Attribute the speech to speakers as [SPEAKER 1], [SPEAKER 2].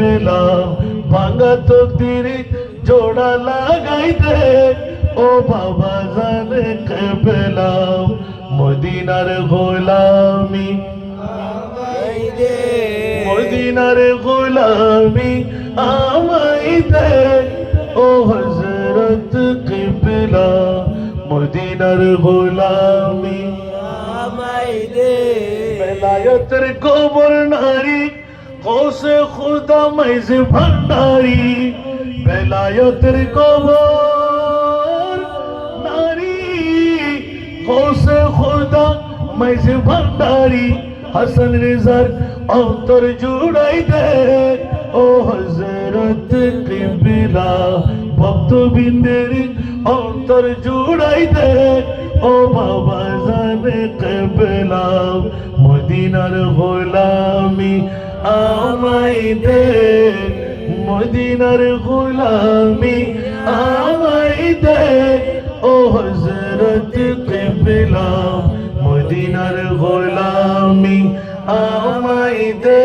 [SPEAKER 1] কেবলা ভাঙা তকদির জোড়া লাগাই দে ও বাবা জানে কেবলা মদিনার গোলামি আমায় দে মদিনার গোলামি আমায় দে ও হযরত কেবলা মদিনার গোলামি আমায় দে বেলায়েতের কবর নারী কৌশে খুদা মাইজ ভান্ডারি বেলায়েতের কবর নারী কৌশে খুদা মাইজ ভান্ডারি হাসান রেজার অন্তর জুড়াই দে ও হযরত কেবলা ভক্তবৃন্দের অন্তর জুড়াই দে ও বাবা জানে কেবলা মদিনার গোলামি আমায় দে মদিনার গোলামি আমায় দে ও হযরত কেবলা মদিনার গোলামি আমায় দে